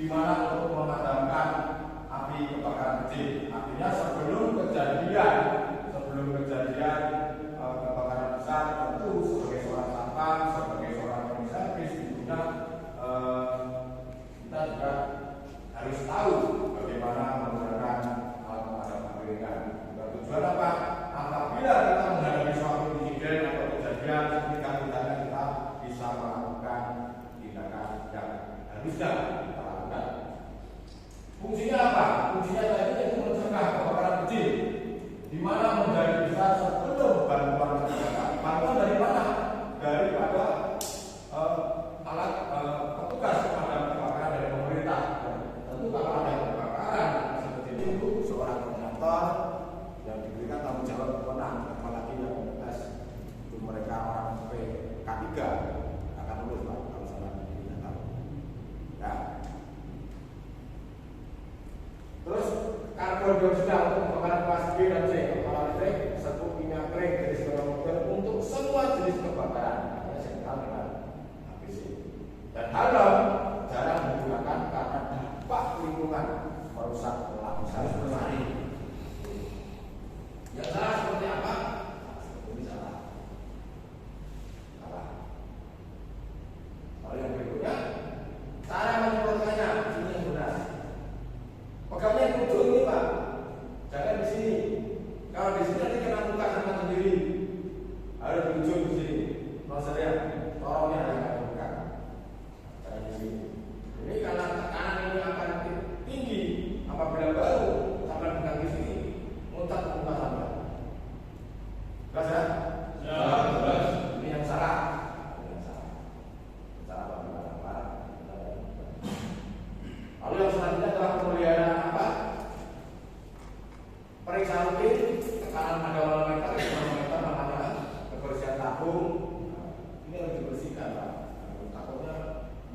mana untuk memadamkan api kebakaran kecil. Artinya sebelum kejadian kebakaran besar, tentu sebagai seorang satpam, sebagai seorang komisaris, tentunya kita juga harus tahu bagaimana menggunakan alat pemadam kebakaran. Tujuan apa? Apabila kita menghadapi suatu insiden atau kejadian, setidaknya kita bisa melakukan tindakan yang harusnya kita lakukan. Fungsinya apa? Fungsinya tadi yaitu mencegah kebakaran kecil, di mana menjadi besar sebelum bantuan terjadi. Bantuan dari mana? Daripada alat petugas pemadam kebakaran dari pemerintah. Tentu kalau ada kebakaran seperti itu, seorang koordinator yang diberikan tanggung jawab kewenang, apalagi yang tugas itu mereka orang K3 akan lulus Pak, kalau salah tidak tahu. Ya. Terus karbon dioksida untuk kebakaran kelas B dan C, kepala listrik, serbuk minyak kering jenis mobil untuk semua jenis kebakaran, hanya sentral dengan ABC. Dan halon jarang digunakan karena dampak lingkungan merusak lapisan berlari. Yang salah seperti apa? Ini salah. Lalu yang berikutnya, cara menyemprotkannya, ini yang benar. Pegangnya di ujung ini Pak, jangan di sini. Kalau di sini nanti kena muka sama sendiri. Harus di ujung di sini. Kalau saya lihat, tolongnya ada yang muka. Jangan di sini. Ini karena tekanan ini akan tinggi. Apabila baru sampai pegang di sini, muncrat ke muka sampai. Jelas ya? Jelas. Ini yang salah. Lalu yang selanjutnya adalah pemeliharaan apa? Periksa rutin, tekanan pada manometer namanya, kebersihan tabung. Ini harus dibersihkan Pak. Takutnya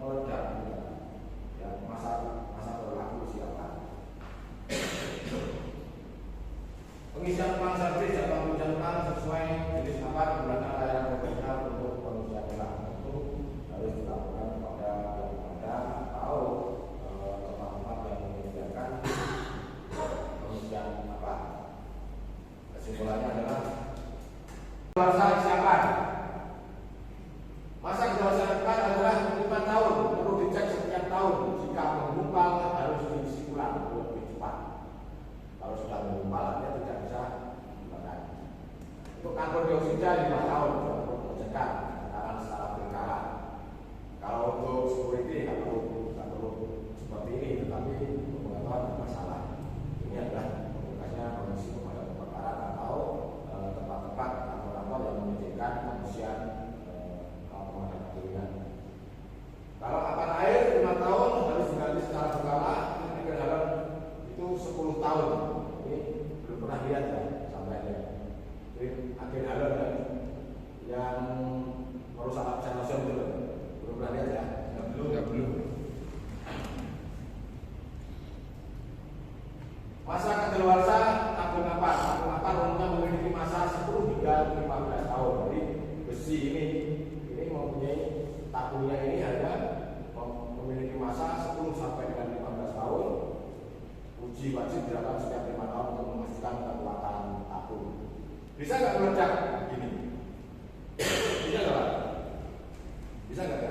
meledak. Ya, masa berlaku siapa? Pengisian ulang servis atau pengujian ulang sesuai jenis apa menggunakan layanan profesional untuk pengisian ulang itu harus dilakukan pada atau tempat-tempat yang menyediakan pengisian apa. Kesimpulannya adalah masa kesiapan. Masa kesiapan adalah 5 tahun, perlu dicek setiap tahun. Jika menggumpal harus diisi ulang lebih cepat. Kalau sudah menggumpal dia tidak bisa digunakan. Untuk karbon dioksida 5 tahun untuk mencegah kebakaran secara berkala. Kalau untuk security nggak perlu seperti ini, tetapi untuk pengetahuan masalah. Ini adalah tugasnya Komisi Pemadam Kebakaran atau tempat-tempat kantor-kantor yang menyediakan pengisian pemadam kebakaran. Kalau apan air 5 tahun harus diganti secara berkala. Ini kendaraan itu 10 tahun. Ini belum pernah lihat ya sampai ada. Ini agen halon kan yang merusak lapisan ozon itu belum pernah lihat ya? Belum. Masa kadaluarsa tabung kapal. Tabung kapal umumnya memiliki masa 10 hingga 15 tahun. Jadi besi ini mempunyai tabungnya ini hanya memiliki masa 10 sampai dengan 15 tahun. Uji wajib dilakukan setiap 5 tahun untuk memastikan kekuatan tabung. Bisa nggak meledak gini? Bisa nggak Pak? Bisa nggak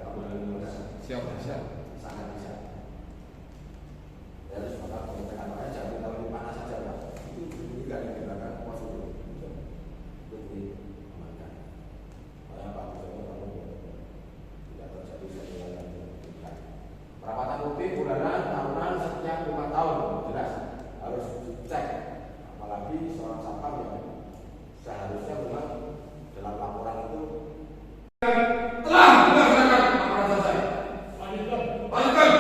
tabung meledak? Siap, bisa. Sangat bisa. Ya harus maka pengecekan aja jangan taruh di panas saja Pak. Itu juga yang digunakan kuas itu. Lebih amankan. Makanya Pak Gubernur kalau tidak terjadi sesuatu yang tidak. Perawatan rutin bulanan, tahunan setiap 5 tahun jelas harus dicek. Apalagi seorang satpam yang seharusnya memang dalam laporan itu telah dilaksanakan laporan selesai. Lanjutkan.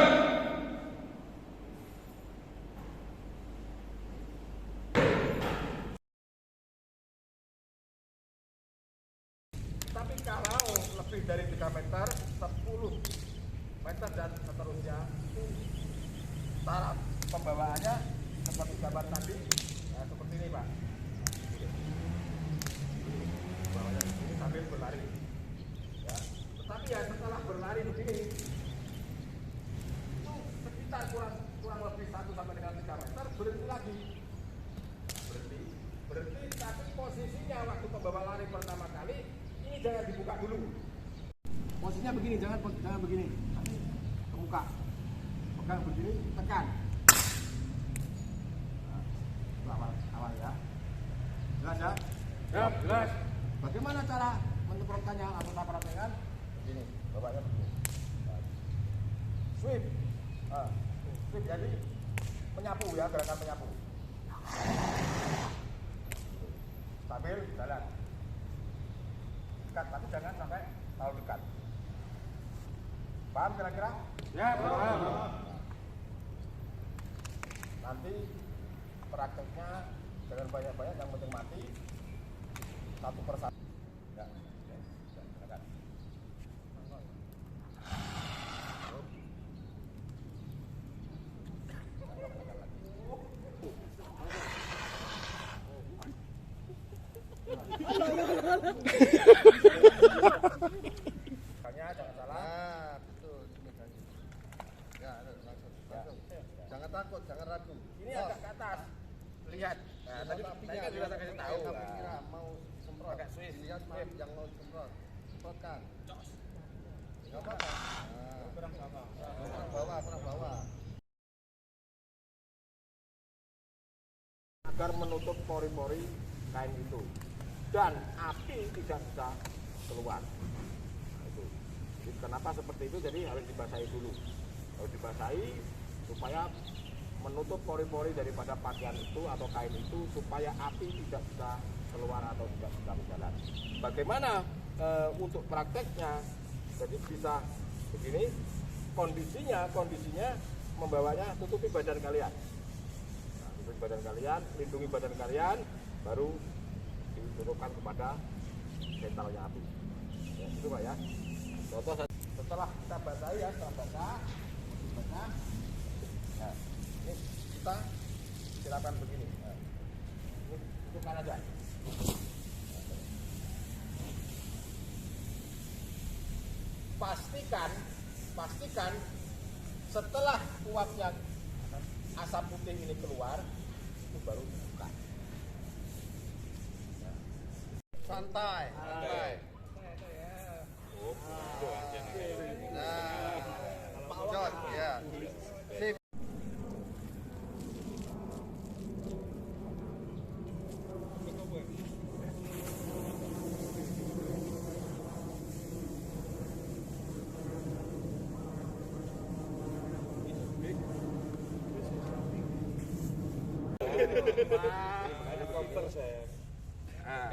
Tapi kalau lebih dari 3 meter, 10 meter dan seterusnya, itu cara pembawaannya seperti gambar tadi, ya, seperti ini Pak. Bawanya ini sambil berlari. Ya. Tetapi ya setelah berlari begini, itu sekitar kurang lebih 1 sampai dengan 3 meter, berhenti lagi. Berhenti, tapi posisinya waktu pembawa lari pertama kali ini jangan dibuka dulu. Posisinya begini, jangan begini. Nanti ke muka. Pegang begini, tekan. Nah, awal ya. Jelas ya? Ya, jelas. Bagaimana cara menyemprotkannya atau praktekkan? Begini, bawanya begini. Sweep. Sweep jadi menyapu ya, gerakan menyapu. Sambil jalan. Dekat, tapi jangan sampai terlalu dekat. Paham kira-kira? Ya, paham. Nanti prakteknya jangan banyak-banyak, yang penting mati satu persatu. Ya, silakan. Jangan salah. Betul. Ya, langsung. Jangan takut, jangan ragu. Ini agak ke atas. Lihat. Nah, tadi kan sudah saya kasih tahu. Kira mau semprot. Pakai Swiss. Lihat yang mau semprot. Semprotkan. Enggak apa-apa. Perang bawah. Agar menutup pori-pori kain itu dan api tidak bisa keluar. Nah, itu. Jadi kenapa seperti itu? Jadi harus dibasahi dulu. Harus dibasahi supaya menutup pori-pori daripada pakaian itu atau kain itu supaya api tidak bisa keluar atau tidak bisa berjalan. Bagaimana untuk prakteknya? Jadi bisa begini, kondisinya membawanya tutupi badan kalian. Nah, tutupi badan kalian, lindungi badan kalian, baru ditutupkan kepada sentralnya api. Ya, itu Pak ya. Contoh setelah kita basahi ya, setelah basah, ya, ini kita silakan begini. Nah, ini tutupkan aja. Pastikan setelah uapnya asap putih ini keluar, itu baru dibuka. Santai. Nah, John, ya. Sip. Helikopter saya. Nah,